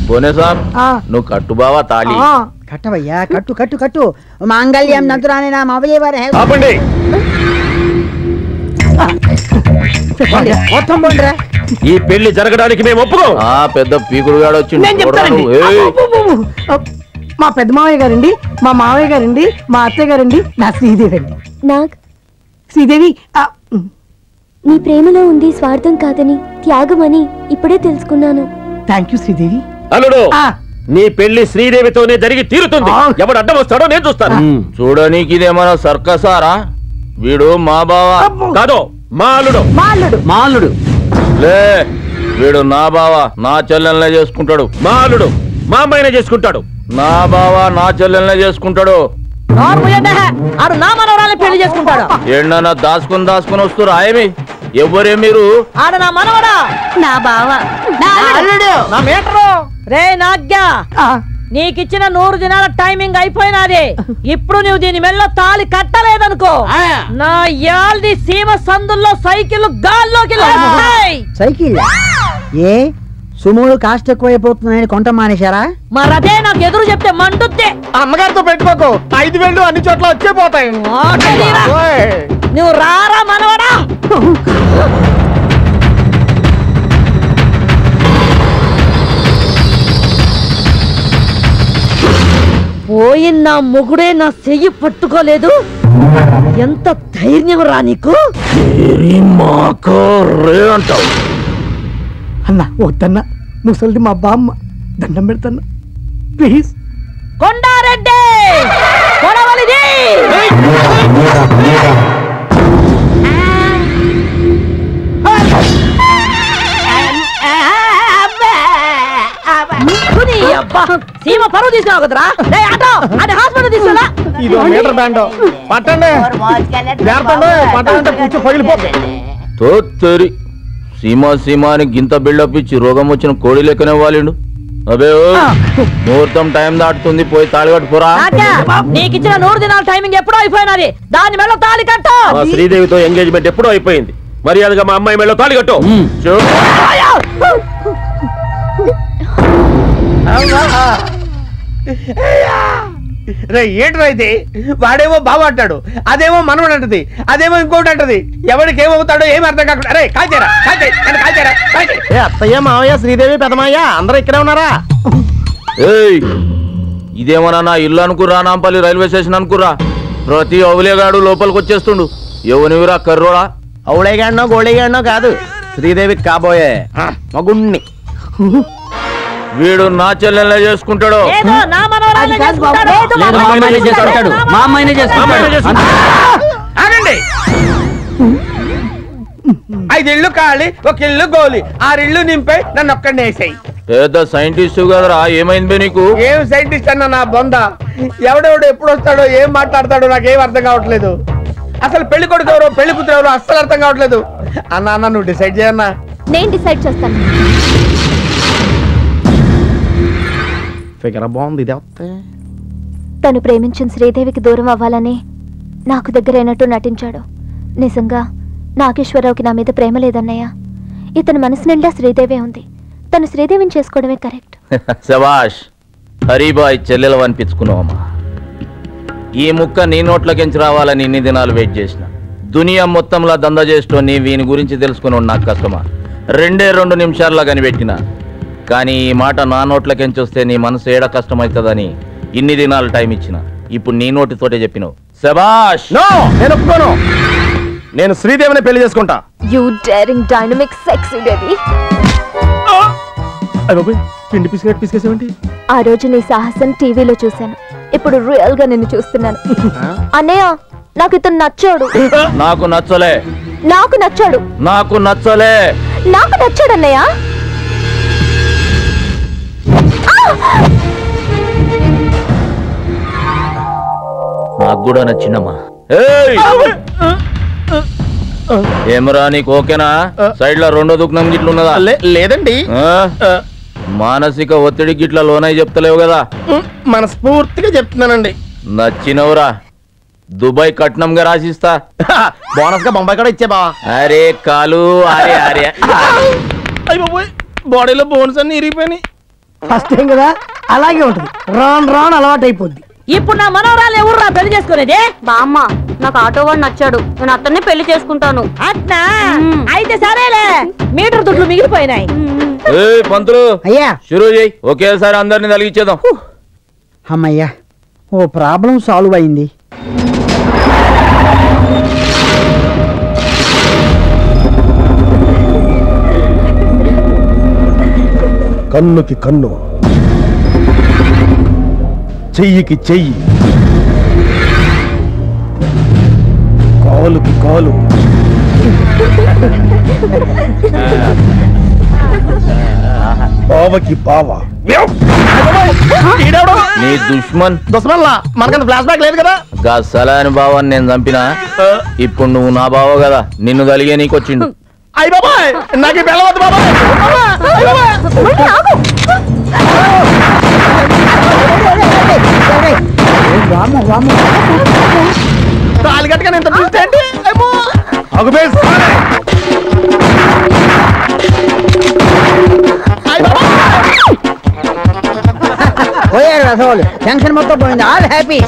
బోనే సాబ్ నువ్వు కట్టు బావా తాళి కట్టవయ్యా కట్టు కట్టు కట్టు మాంగళ్యం నంతురానే నా మావయ్య వారు ఆపండి మొత్తం పోండిరా ఈ పెళ్లి జరగడానికి మేము ఒప్పుకో పెద్ద పీకుడుగాడు వచ్చి మా పెద్ద మావయ్య గారండి మా మావయ్య గారండి మా అత్తయ్య గారండి నా శ్రీదేవి అండి నాగ్ శ్రీదేవి నీ ప్రేమలో ఉంది స్వార్థం కాదని త్యాగం అని ఇప్పుడే తెలుసుకున్నాను. Thank you Sridevi. అల్లుడు నీ పెళ్లి శ్రీదేవితోనే జరిగి తీరుతుంది. ఎవడు అడ్డం వస్తాడో నేను చూస్తాను. చూడనీకి ఇదేమన్నా సర్కసారా? వీడు మా బావ కాదు మా అల్లుడు. మా అల్లుడు లే వీడు నా బావ నా చెల్లెల్నే చేసుకుంటాడు. మా అల్లుడు మా అమ్మాయినే చేసుకుంటాడు. నా బావ నా చెల్లెల్నే చేసుకుంటాడు. పెళ్లి చేసుకుంటాడు. ఏంటన్నా దాసుకుని దాసుకుని వస్తారు ఆయమి ఎవరే మీరు? ఆడ నా మనవడా నా బావ నా అల్లుడు నా మేటరు. రే నాగ్యా నీకిచ్చిన 100 దినాల టైమింగ్ అయిపోయినది. ఇప్పుడు నువ్వు దీని మెల్ల తాళి కట్టలేదనుకో నా యాల్ది సీమ సందుల్లో సైకిల్ గాల్లోకి సైకిల్ ఏ సుమోలు కాస్ట్ ఎక్కువైపోతున్నాయని కొంట మానేశారా? మరదే నాకు ఎదురు చెప్తే మండుద్దే. అమ్మగారితో పెట్టుకోకు 5,000 అన్ని చోట్ల వచ్చే పోతాయి. నువ్వు రారా మనవడా. పోయిన నా మొగుడే నా చెయ్యి పట్టుకోలేదు. ఎంత ధైర్యం రా నీకు? అంటావు అన్నా వద్దన్నా ముసలిది మా బామ్మ దండం పెడతన్నా ప్లీజ్. కొండారెడ్డి కొడవలిది సీమ పరువు తీసుకున్నావు కదరా. హాస్పిటల్ తీసుకురా. ఇది మీటర్ బ్యాండ్ పట్టండి పట్టండి కూర్చో పగిలిపోతుంది. సీమా సీమాని గింత బిల్డప్ ఇచ్చి రోగం వచ్చిన కోడి లెక్కనే వాలిండు. అబే ముహూర్తం టైం దాటుతుంది పోయి తాళి కట్టుకోరా. నీకిచ్చిన 100 దినాల టైమింగ్ ఎప్పుడో అయిపోయినది. దాని మెల్ల తాళి కట్టు. శ్రీదేవితో ఎంగేజ్మెంట్ ఎప్పుడో అయిపోయింది. మర్యాదగా మా అమ్మాయి మెల్ల తాళి కట్టు. ఏంటి అయితే వాడేమో బావ అంటాడు, అదేమో మనవడు అంటది, అదేమో ఇంకోటి అంటది. ఎవరికి ఏమవుతాడో ఏం అర్థం కాకుండా అరే కాల్చారా అత్తయ్య మావయ్య శ్రీదేవి పెదమయ్య అందరూ ఇక్కడే ఉన్నారా? ఇదేమన్నా నా ఇల్లు అనుకురా? నాంపల్లి రైల్వే స్టేషన్ అనుకురా? ప్రతి అవులేగాడు లోపలికి వచ్చేస్తుండు. ఎవనివిరా కర్రోడా? అవులేగాడినో గోళేగాడినో కాదు, శ్రీదేవికి కాబోయే మగుణ్ణి. వీడు నా చెల్లెల్నే చేసుకుంటాడు. ఆగండి. 5 ఇళ్ళు ఖాళీ, 1 ఇల్లు గోలి, 6 ఇళ్ళు నింపై నన్ను ఒక్కడిని వేసాయి. పెద్ద సైంటిస్ట్ కదరా. ఏమైంది నీకు? ఏం సైంటిస్ట్ అన్న నా బొంద. ఎవడెవడు ఎప్పుడు వస్తాడో ఏం మాట్లాడతాడో నాకేం అర్థం కావట్లేదు. అసలు పెళ్లి కొడుకు ఎవరో పెళ్లి కూతురు ఎవరో అస్సలు అర్థం కావట్లేదు. అన్న నువ్వు డిసైడ్ చేయన్నా. నేను డిసైడ్ చేస్తాను. బాగుంది. తను ప్రేమించిన శ్రీదేవికి దూరం అవ్వాలని నాకు దగ్గరైనట్టు నటించాడు. నిజంగా నాగేశ్వరరావుకి నా మీద ప్రేమ లేదన్నయ్య. ఇతని మనసు నిండా శ్రీదేవే ఉంది. తను శ్రీదేవిని చేసుకోవడమే కరెక్ట్. శభాష్ హరిబాయ్ చెల్లెలు అనిపించుకున్నావమ్మా. ఈ ముక్క నీ నోట్లకించి రావాలని ఇన్ని దినాలు వెయిట్ చేసిన. దునియా మొత్తంలో దంద చేస్తూ వీని గురించి తెలుసుకుని నాకు కష్టమా? 2 నిమిషాల్లో కనిపెట్టిన. కానీ ఈ మాట నా నోట్లకించి వస్తే నీ మనసు ఏడ కష్టమవుతుందని ఇన్ని దినాలు టైం ఇచ్చిన. ఇప్పుడు నీ నోటితోటే చెప్పినావు. శభాష్. నేను ఒప్పుకోను. నేను శ్రీదేవిని పెళ్లి చేసుకుంటా. You daring dynamic sexy baby. పిండి పిసికేసేంటి? ఆ రోజు నీ సాహసం టీవీలో చూశాను. ఇప్పుడు రియల్ గా నిన్ను చూస్తున్నాను. అన్నయ్య నాకు ఇతను నచ్చాడు. నాకు నచ్చలే. నాకు నచ్చాడు. నాకు నచ్చలే. నాకు నచ్చాడు అన్నయ్య. నాకు కూడా నచ్చిందమ్మా. ఏమరా నీకు ఓకేనా? సైడ్ లో 2 దుఃఖం గిట్లు ఉన్నదా? లేదండి. మానసిక ఒత్తిడి గిట్ల లోనై చెప్తలేవు కదా? మనస్ఫూర్తిగా చెప్తున్నానండి. నచ్చినవురా. దుబాయ్ కట్నంగా రాసిస్తా. బోనస్ గా బొంబాయి కూడా ఇచ్చే బావా. అరే కాలు అరే అరే బాడీలో బోన్స్ అన్ని ఇరిగిపోయినాయి. ఫస్ట్ టైం కదా అలాగే ఉంటుంది, రాను రాను అలవాటు అయిపోద్ది. ఇప్పుడు నా మనవరాలు ఎవర్రా పెళ్లి చేసుకునేది? బామ్మ నాకు ఆటో వాడు నచ్చాడు, నేను అతన్ని పెళ్లి చేసుకుంటాను. అట్నా? అయితే సరేలే, మీటర్ దుడ్లు మిగిలిపోయినాయి. పంతులు అయ్యా షురూ చేయి, ఒకేసారి అందరిని తలిగించేద్దాం. అమ్మయ్యా, ఓ ప్రాబ్లం సాల్వ్ అయింది. కన్నుకి కన్ను, చెయ్యికి చెయ్యి, కాలుకి కాలు, బావకి బావ. నీ దుష్మన్ దుస్మన్లా మనకంత ఫ్లాష్ బ్యాక్ లేదు కదా. గా సలాని బావని నేను చంపినా, ఇప్పుడు నువ్వు నా బావ కదా, నిన్ను తలిగే నీకొచ్చిండు. అయ్య బాబాయ్, నాకు ఈ పిల్లవద్దు బాబాయ్. తాళి కట్టుగా నేను ట్విస్ట్ ఏంటి? పోయారు అసలు, టెన్షన్ మొత్తం పోయింది. All happy.